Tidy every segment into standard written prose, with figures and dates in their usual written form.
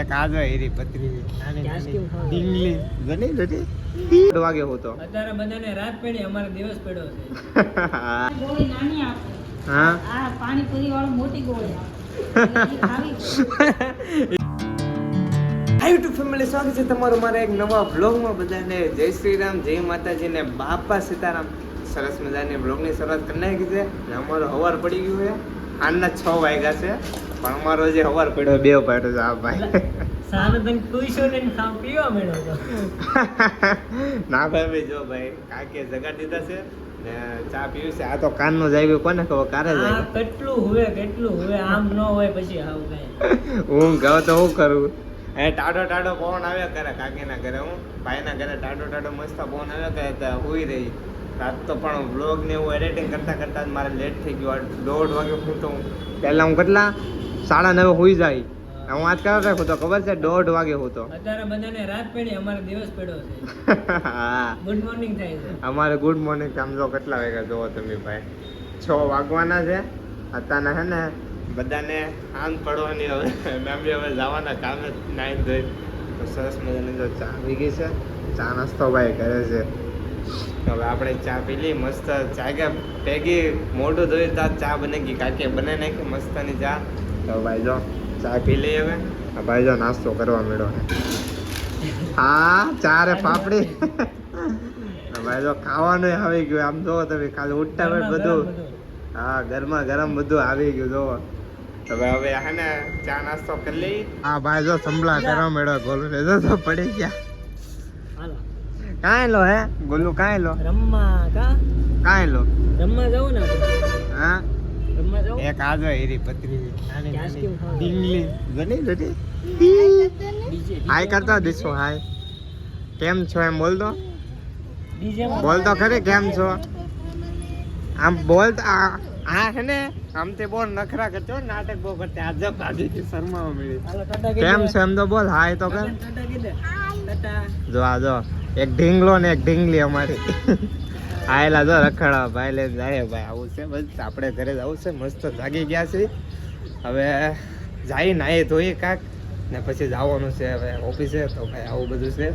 એક આજો હેરી પતરી નાની નાની ડીંગલી ગની ગની 2 વાગે હોતો અત્યારે બધાને રાત પડી અમારે દિવસ પડ્યો છે ગોળી નાની આપે હા આ પાણીપુરી વાળો મોટી ગોળી આપે ખાવી હાય યુટ્યુબ ફેમિલી, સ્વાગત છે તમારું મારા એક નવા બ્લોગમાં. બધાને જય શ્રી રામ, જય માતાજી ને બાપા સીતારામ. સરસ મજાની બ્લોગની શરૂઆત કરી નાખી છે. અમારો હવાર પડી ગયું છે, આના 6 વાગ્યા છે, પણ અમારો જે હવાર પડ્યો 2 પાડ્યો છે. આ ભાઈ સામે તને ટુઈશો ને ખાવ પીવા મળ્યો તો ના ભાઈ, જો ભાઈ કાકે જગાડી દીધા છે ને ચા પીવી છે. આ તો કાનનો જાય કોને ખબર, કારે જાય કેટલું હુવે આમ ન હોય પછી આવું કઈ હું ગયો તો હું કરું. એ ટાઢો પવન આવ્યા કરે કાકીના ઘરે, હું ભાઈના ઘરે ટાઢો મસ્ત પવન આવ્યા કરે તો હુઈ રહી. રાત તો પણ બ્લોગ ને એવું એડિટિંગ કરતા મારે લેટ થઈ ગયું. 1:30 વાગે હું તો પહેલા હું કેટલા 9:30 હુઈ જાય. હું આજ કરવા રાખું તો ખબર છે 1:30 વાગે હું તો. અત્યારે બધાને રાત પડી અમારે દિવસ પડ્યો છે. હા, ગુડ મોર્નિંગ થાય છે અમારે ગુડ મોર્નિંગ. સમજો કેટલા વાગ્યા જોવો તમે ભાઈ, 6 વાગવાના છે. અત્યારના હે ને બધાને આમ પડવાની હવે મેમ બી હવે જવાના કામે નાઈ ધોઈ. તો સરસ મજાની જો ચા આવી ગઈ છે. ચા નાસ્તો ભાઈ કરે છે. હવે આપણે ચા પી લઈ મસ્ત. ચા ભેગી મોઢું ધોઈ ત્યાં ચા બને ગઈ, કાકે બનાવી નાખી મસ્તની ચા. તો ભાઈ જો ચા પી લઈ હવે. ભાઈ જો નાસ્તો કરવા મળ્યો. હા, ચા રે પાપડી. ભાઈ જો ખાવાનું આવી ગયું. આમ જોવો તમે, ખાલી ઉઠતા હોય બધું. હા, ગરમા ગરમ બધું આવી ગયું જોવો. તો હવે હે ને ચા નાસ્તો કરી લઈ. હા ભાઈ જો સંભળા કરવા મળ્યો. ગોલું જો તો પડી ગયા. હાલો કાંઈ લો હે ગોલું, કાંઈ લો રમવા રમવા જવું ને હા રમવા જવું. એક આજો હેરી પતરી નાની નાની ડીંગલી ગની ગની હાય કરતો દીસો. હાય, કેમ છો એમ બોલ તો. બોલ તો ખરી, કેમ છો આમ બોલ. આ હે ને આમ તે બહુ નખરા કરતો, નાટક બહુ કરતા. આજે ભાગી ગઈ, શરમાવા મળી. કેમ છે એમ તો બોલ. હાય તો કર. જો આ જો એક ઢીંગલો ને એક ઢીંગલી અમારી આયેલા જો રખડા ભાઈ લઈને જાય. ભાઈ આવું છે બસ, આપણે ઘરે જવું છે. મસ્ત જાગી ગયા છે. હવે જાય નાહી ધોઈ કાક ને પછી જવાનું છે હવે ઓફિસે. તો ભાઈ આવું બધું છે.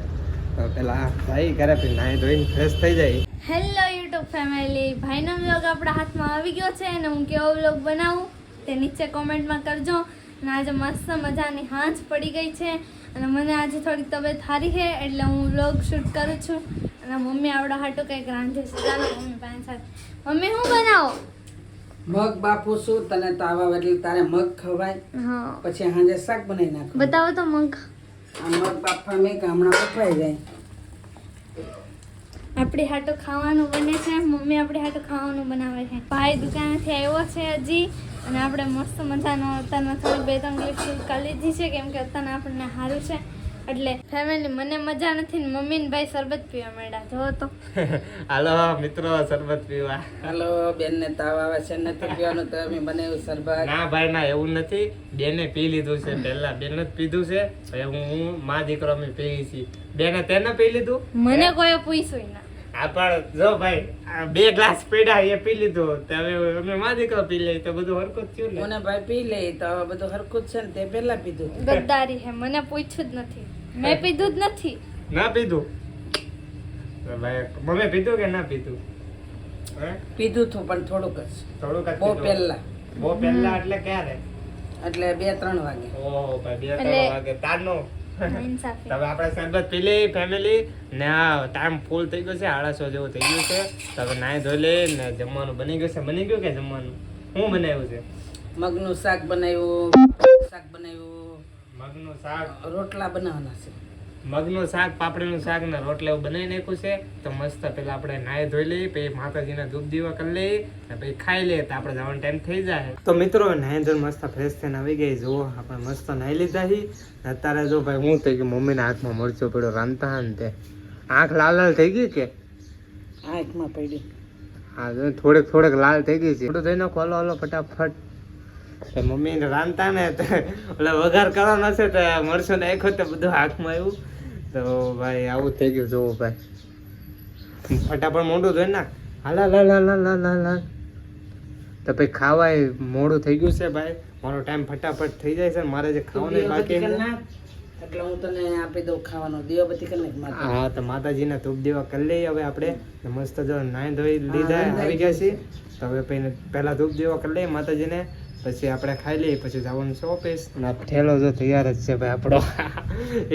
તો પેલા જાય ઘરે, પછી નાહી ધોઈને ફ્રેશ થઈ જાય. હેલો યુટ્યુબ ફેમિલી, ભાઈનો વ્લોગ આપણા હાથમાં આવી ગયો છે અને હું કેવો વ્લોગ બનાવું તે નીચે કોમેન્ટમાં કરજો. અને આજે મસ્ત મજાની હાંજ પડી ગઈ છે અને મને આજે થોડીક તબિયત સારી છે એટલે હું વ્લોગ શૂટ કરું છું. અને મમ્મી આવડા હાટું કંઈક રાંધે છે. ચાલો મમ્મી પાસે સાથે. મમ્મી શું બનાવો? મગ બાપુ છું, તને તાવા એટલે તારે મગ ખવાય. હા, પછી સાંજે શાક બનાવી નાખ. બતાવો તો મગ. આ મગ બાફા મેં હમણાં પકવાઈ જાય. આપણી હાટું ખાવાનું બને છે. મમ્મી આપણી હાટું ખાવાનું બનાવે છે. ભાઈ દુકાનેથી આવ્યો છે હજી અને આપણે મસ્ત મજાનો અત્યારમાં થોડી 2-3 ક્લિપ શૂટ કરી લીધી છે કેમ કે અત્યારના આપણને સારું છે. એટલે ફેમિલી મને મજા નથી ને મમ્મી ને ભાઈ શરબત પીવા માંડ્યા. જો તો હાલો મિત્રો શરબત પીવા. હાલો, બેન ને તાવ આવે છે, નથી પીવાનું તો અમે બનાવ્યું શરબત. ના ભાઈ ના, એવું નથી. બેને પી લીધું છે પહેલા. બેને જ પીધું છે. પછી હું માં દીકરો અમે પીવી છીએ. બેને તેને પી લીધું. મને કોઈ પૂછ્યું ના. આ પણ જો ભાઈ 2 ગ્લાસ પીડા એ પી લીધું. તો હવે અમે માં દીકરો પી લઈ તો બધું હરકત થયું ને. મને ભાઈ પી લે તો હવે બધું હરખું જ છે ને. તે પહેલા પીધું. ગદ્દારી હે, મને પૂછ્યું જ નથી. મેં પીધું જ નથી. ના પીધું તો ભાઈ મમ્મી પીધું કે ના પીધું? હે, પીધું હતું પણ થોડુંક જ. થોડુંક જ બહુ પીધું. બહુ પહેલા એટલે ક્યારે? એટલે 2-3 વાગે. ઓહો ભાઈ 2-3 એટલે- વાગે તારનો. ઇન્સાફી. હવે આપણે શરબત પી લઈ ફેમિલી ને. આ ટાઈમ ફૂલ થઈ ગયો છે, 8:30 જેવું થઈ ગયું છે. તો હવે નાહી ધોઈ લઈ ને જમવાનું બની ગયું છે. બની ગયું કે જમવાનું શું બનાવ્યું છે? મગનું શાક બનાવ્યું, મગનું શાક, રોટલા બનાવવાના છે. મગનું શાક, પાપડીનું શાક ને રોટલા એવું બનાવી નાખ્યું છે. તો મસ્ત પેલા આપણે નાહી ધોઈ લઈએ, પછી માતાજીના ધૂપ દીવા કરી લઈએ ને પછી ખાઈ લઈએ તો આપણે જવાનો ટાઈમ થઈ જાય. તો મિત્રો નાહી ધોઈ મસ્ત ફ્રેશ થઈને આવી ગઈ. જુઓ આપણે મસ્ત નાહી લીધા છીએ. અત્યારે જો ભાઈ હું થઈ ગયું, મમ્મીના હાથમાં મરચો પડ્યો રાંધતા હા ને તે આંખ લાલ થઈ ગઈ કે આંખમાં પડી. હા, થોડેક લાલ થઈ ગઈ છે. થોડું થઈને ખોલો હલો ફટાફટ. તો મમ્મીને રાંધતા ને તો ઓલા વઘાર કરવાનો છે તો મરચો નાખ્યો તો બધું હાથમાં આવ્યું. તો ભાઈ આવું થઈ ગયું. જોવો ભાઈ ફટાફટ મોઢું ધોઈ નાખ. હાલ તો પછી ખાવાય મોડું થઈ ગયું છે ભાઈ. મારો ટાઈમ ફટાફટ થઈ જાય છે. મારે જે ખાવાનું બાકી એટલે હું તને આપી દઉં ખાવાનું દીવાબત્તી કરી નાખ માતા. હા તો માતાજીના ધૂપ દેવા કરી લઈએ હવે આપણે મસ્ત જો નાઈ ધોઈ લીધા આવી ગયા છીએ તો હવે પહેલા ધૂપ દેવા કરી લઈએ માતાજીને પછી આપણે ખાઈ લઈએ પછી જવાનું છે ઓફિસ. ઠેલો જો તૈયાર જ છે ભાઈ આપણો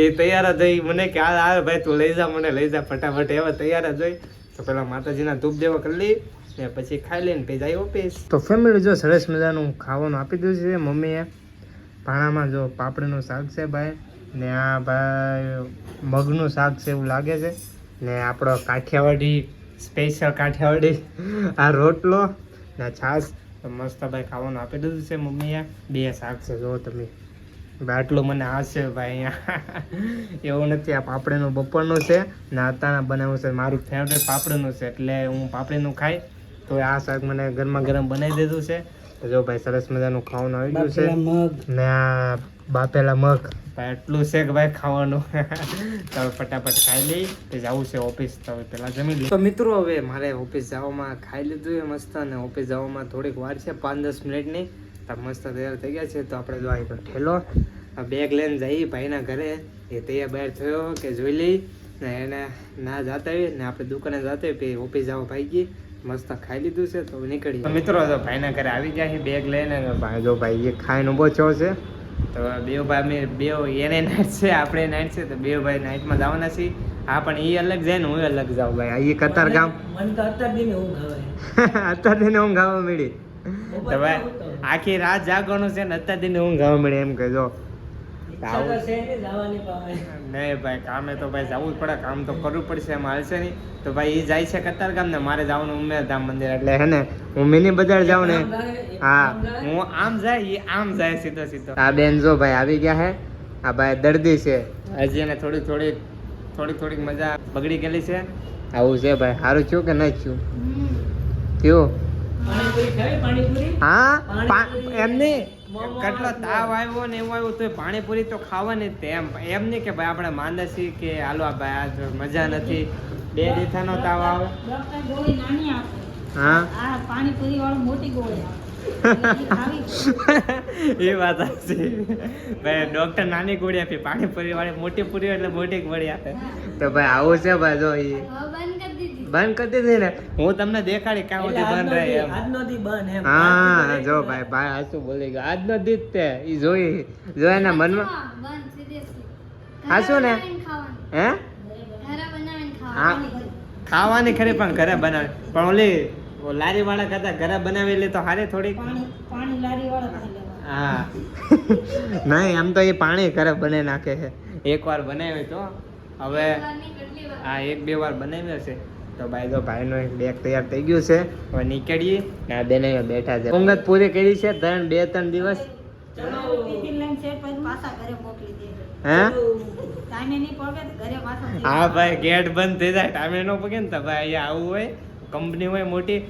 એ તૈયાર જ હોય મને કે આ ભાઈ તું લઈ જા મને લઈ જા ફટાફટ એવા તૈયાર જ હોય તો પહેલા માતાજીના ધૂપ દેવા કરી લઈએ ને પછી ખાઈ લઈને પછી જાય ઓફિસ. તો ફેમિલી જો સરસ મજાનું ખાવાનું આપી દીધું છે મમ્મીએ. ભાણામાં જો પાપડીનું શાક છે ભાઈ ને આ ભાઈ મગનું શાક છે એવું લાગે છે ને આપણો કાઠિયાવાડી સ્પેશિયલ કાઠિયાવાડી આ રોટલો ને છાશ મસ્ત ભાઈ ખાવાનું આપી દીધું છે મમ્મીએ. 2 શાક છે જો તમે ભાઈ આટલું મને આ છે ભાઈ અહીંયા એવું નથી આ પાપડીનું બપોરનું છે ને અત્યારના બનાવ્યું છે મારું ફેવરેટ પાપડીનું છે એટલે હું પાપડીનું ખાઈ તો આ શાક મને ગરમા ગરમ બનાવી દીધું છે. તો જો ભાઈ સરસ મજાનું ખાવાનું આવી ગયું છે ને આ બાફેલા મગ ભાઈ એટલું છે કે ભાઈ ખાવાનું તો ફટાફટ ખાઈ લઈ તો જવું છે ઓફિસ તો હવે પહેલાં જમી લઈએ. તો મિત્રો હવે મારે ઓફિસ જવામાં ખાઈ લીધું છે મસ્ત અને ઓફિસ જવામાં થોડીક વાર છે 5-10 મિનિટની તો મસ્ત તૈયાર થઈ ગયા છે. તો આપણે જો અહીં ઠેલો બેગ લઈને જઈએ ભાઈના ઘરે એ તૈયાર બહાર થયો કે જોઈ લઈ ને એને ના જતા હોય ને આપણે દુકાને જતા હોય પછી ઓફિસ જવા ભાઈ ગઈ મસ્ત ખાઈ લીધું છે તો નીકળી. મિત્રો તો ભાઈના ઘરે આવી ગયા છે બેગ લઈને ભાઈ જો ભાઈ એ ખાઈને ઊભો છો છે તો બે ભાઈ અમે બે એને નાઇટ છે આપણે નાઇટ છે તો બે ભાઈ નાઇટમાં જવાના છીએ. હા પણ એ અલગ જાય ને હું અલગ જાઉં ભાઈ એ કતાર ગામ મને તો અત્યાર દિને ઊંઘ આવે અત્યાર દિને ઊંઘ આવવા મળી તો ભાઈ આખી રાત જાગવાનું છે ને અત્યાર દિને ઊંઘ આવવા મળી એમ કહેજો. ઈચ્છા તો છે ને જવાની પાવે નહીં ભાઈ કામે તો ભાઈ જવું જ પડે કામ તો કરવું પડશે એમાં હાલશે નહીં તો ભાઈ એ જાય છે કતાર ગામ ને મારે જવાનું ઉમેરધામ મંદિર એટલે હે ને હું મિની બજાર જાઉં ને હા હું આમ જાય એ આમ જાય સીધો સીધો. આ બેન જો ભાઈ આવી ગયા હે આ ભાઈ દર્દી છે હજી એને થોડીક મજા બગડી ગયેલી છે આવું છે ભાઈ. સારું થયું કે નહીં થયું થયું પાણીપુરી ખાવી પાણીપુરી હા એમને કેટલો તાવ આવ્યો ને એવું આવ્યું તો પાણીપુરી તો ખાવાની જ તે એમ નહીં કે ભાઈ આપણે માંદા છીએ કે હાલો આ ભાઈ આજ મજા નથી 2 દીથાનો તાવ આવે ડોક્ટર ગોળી નાની આપે હા આ પાણીપુરી વાળું મોટી ગોળી આપે એ વાત સાચી ભાઈ ડોક્ટર નાની ગોળી આપી પાણીપુરી વાળી મોટી પૂરી એટલે મોટી ગોળી આપે તો ભાઈ આવું છે ભાઈ જો એ બંધ કરી દીધી ને હું તમને દેખાડી કામ સુધી બંધ રહે એમ આજનો દી બંધ એમ હા જો ભાઈ હાસુ બોલી ગયો આજનો દીત તે ઈ જોઈ જો એના મનમાં હાસુ ને હે હા ખાવાની ખરી પણ ઘરે બનાવે પણ ઓલી લારી વાળા કરતા ઘરે બનાવેલી તો હારે થોડીક પાણી લારી વાળા ખાઈ લેવા હા નહીં આમ તો એ પાણી ઘરે બનાવી નાખે છે એકવાર બનાવી તો હવે હા 1-2 વાર બનાવ્યો છે તો ભાઈ તો ભાઈનો એક બેગ તૈયાર થઈ ગયું છે હવે નીકળીએ ને આ બેને બેઠા છે ઊંઘ પૂરી કરી છે 2-3 દિવસ ટિફિન લઈને સેટ પછી પાછા ઘરે મોકલી દે હે ટાઈમે નહીં પગે તો ઘરે પાછા હા ભાઈ ગેટ બંધ થઈ જાય ટાઈમે ન પગે ને તો ભાઈ અહીંયા આવું હોય કંપની હોય મોટી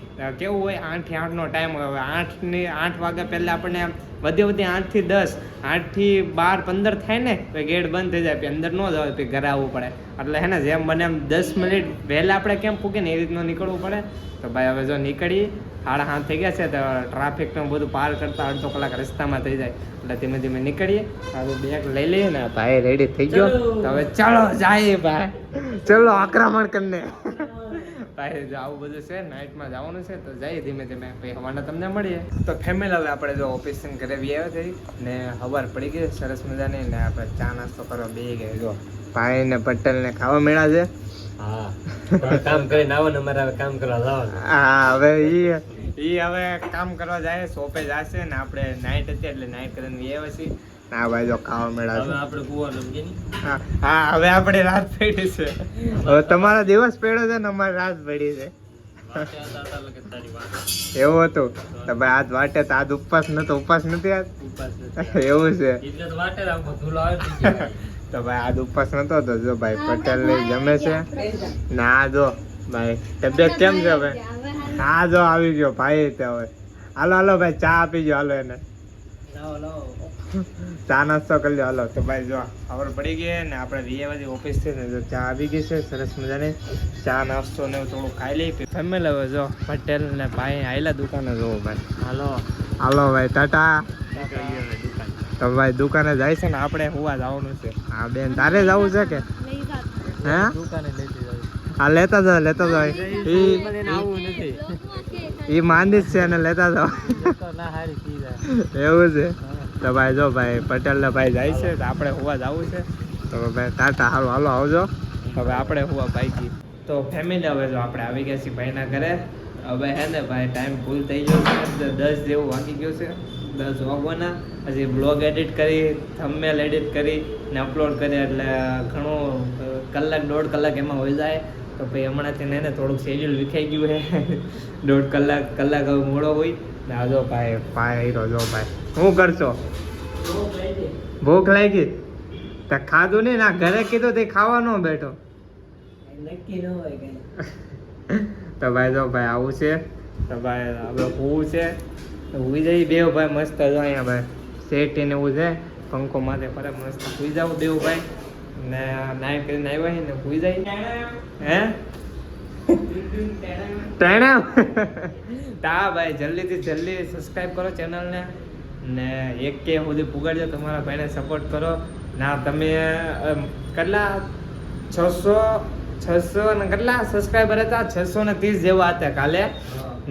કેવું હોય 8 થી 8 નો ટાઈમ હોય 8 વાગ્યા પહેલા આપણને વધી 8 થી 10 8 થી 12-15 થાય ને તો ગેટ બંધ થઈ જાય પછી અંદર ન જવાય પછી ઘરે આવવું પડે એટલે હે ને જેમ બને એમ 10 મિનિટ વહેલા આપણે કેમ પૂગે ને એ રીતનું નીકળવું પડે તો ભાઈ હવે જો નીકળી 7:30 થઈ ગયા છે તો ટ્રાફિકનું બધું પાર કરતા અડધો કલાક રસ્તામાં થઈ જાય એટલે ધીમે ધીમે નીકળીએ હવે બેગ લઈ લઈએ ને ભાઈ રેડી થઈ ગયો તો હવે ચાલો જાય ભાઈ ચલો આક્રમણ કરીને ભાઈ જો આવું બધું છે નાઇટમાં જવાનું છે તો જઈએ ધીમે ધીમે પછી હવાના તમને મળીએ. તો ફેમિલી હવે આપણે જો ઓફિસ ઘરે બી આવ્યા થઈ ને હવાર પડી ગઈ સરસ મજાની ને આપણે ચા નાસ્તો કરવા બેસી ગયા જો ભાઈ ને પટેલ ને ખાવા મળ્યા છે. હા કામ કરીને આવો ને અમારે હવે કામ કરવા જવાનું હા હવે ઈ હવે કામ કરવા જાય શોપે જશે ને આપણે નાઇટ હતી એટલે નાઇટ કરીને આવ્યા છીએ. ના ભાઈ જો ખાવા મળ્યા છે આપણે કુવાનું હા હવે આપણે રાત પડી છે હવે તમારો દિવસ પડ્યો છે ને અમારી રાત પડી છે એવું હતું તો ભાઈ આજ વાટે તો આજ ઉપવાસ નતો ઉપવાસ નથી આજ એવું છે તો ભાઈ આજ ઉપવાસ નતો તો જો ભાઈ પટેલ ને જમે છે ના જો ભાઈ તબિયત કેમ છે ભાઈ હા જો આવી ગયો ભાઈ તે હવે હાલો ભાઈ ચા આપી ગયો હાલો એને ચા નાસ્તો કરી લો હાલો. તો ભાઈ જો ખબર પડી ગઈ ને આપણે 2 વાગે ઓફિસ થી ને ચા આવી ગઈ છે સરસ મજાની ચા નાસ્તો ને થોડું ખાઈ લઈ ફેમિલી હવે જો પટેલ ને ભાઈ આયલા દુકાને જોવો ભાઈ હાલો ભાઈ ટાટા તો ભાઈ દુકાને જાય છે ને આપણે હોવા જવાનું છે. હા બેન તારે જવું છે કે લઈ જાત. હે દુકાને લેતી જાવ. હા લેતા જાવ આવું નથી. ઈ માંદી જ છે અને લેતા જાવ તો ના હારી પી જાય. એવું છે. તો ભાઈ જો ભાઈ પટેલ ભાઈ જાય છે તો આપણે હોવા જવું છે. તો ભાઈ ટાટા હાલો હાલો આવજો. હવે આપણે હોવા બાઈકી તો ફેમિલી હવે જો આપણે આવી ગયા છીએ ભાઈના ઘરે. હવે હે ને ભાઈ ટાઈમ ફૂલ થઈ ગયો છે 10 જેવું વાગી ગયું છે 10 વાગવાના. હજી બ્લોગ એડિટ કરી થંબનેલ એડિટ કરી ને અપલોડ કરી એટલે ઘણું કલાક 1.5 કલાક એમાં હોઈ જાય. તો ભાઈ હમણાંથી ને થોડુંક શેડ્યુલ વિખાઈ ગયું છે 1.5 કલાક હવે મોડો હોય ને. આ જો ભાઈ પાયરો જો ભાઈ શું કરશો? ભૂખ લાગી તો ખાધું નહીં ના ઘરે કીધું તે ખાવા ન બેઠો. નક્કી ન હોય કઈ. તો ભાઈ જો ભાઈ આવું છે. તો ભાઈ આપણે હોવું છે હુઈ જઈ બે ભાઈ મસ્ત જો અહીંયા ભાઈ સેટ ને એવું છે પંખો માથે ફરે મસ્ત હુઈ જાવ બે ભાઈ ને નાઈ કરીને આવ્યા છે ને હુઈ જાય. હે ટાણા તા ભાઈ જલ્દીથી જલ્દી સબસ્ક્રાઇબ કરો ચેનલને ને 1K સુધી પુગાડજો. તમારા ભાઈને સપોર્ટ કરો ના. તમે કેટલા 600 ને કેટલા સબસ્ક્રાઇબર હતા 630 જેવા હતા કાલે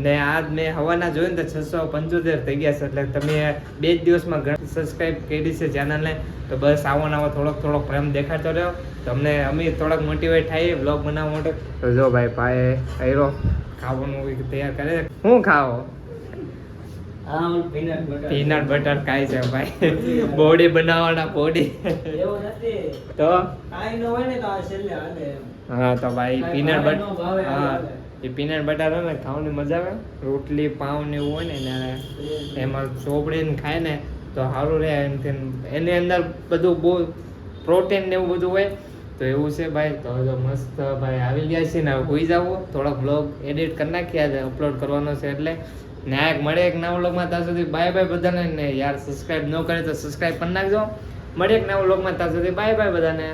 ને આજ મેં હવાના જોયું ને તો 675 થઈ ગયા છે. એટલે તમે 2 જ દિવસમાં ઘણી સબસ્ક્રાઇબ કરી છે ચેનલને. તો બસ આવો ને આવો થોડોક પ્રેમ દેખાડતો રહ્યો તો અમને અમે થોડાક મોટિવેટ થાય બ્લોગ બનાવવા માટે. તો જો ભાઈ ભાઈ આયરો ખાવાનું તૈયાર કરે. શું ખાવો? પીનટ બટર ખાય છે ભાઈ બોડી બનાવવાના બોડી. એવું નથી તો કાઈ ન હોય ને તો આ છેલ્લે હાલે. હા તો ભાઈ પીનટ ભાવે બટર ન ભાવે હા હાલે. એ પીનટ બટર હોય ને ખાવાની મજા આવે. રોટલી પાવ ને એવું હોય ને એમાં ચોપડીને ખાય ને તો સારું રહે. એની અંદર બધું બહુ પ્રોટીન ને એવું બધું હોય. તો એવું છે ભાઈ. તો જો મસ્ત ભાઈ આવી ગયા છે ને હોઈ જાવ. થોડોક બ્લોગ એડિટ કરી નાખ્યા છે અપલોડ કરવાનો છે એટલે ને આ મળે એક નવા વ્લોગમાં. ત્યાં સુધી બાય બાય બધાને. ને યાર સબસ્ક્રાઇબ ન કરે તો સબસ્ક્રાઇબ કરી નાખજો. મળે એક નવા વ્લોગમાં. ત્યાં સુધી બાય બાય બધાને.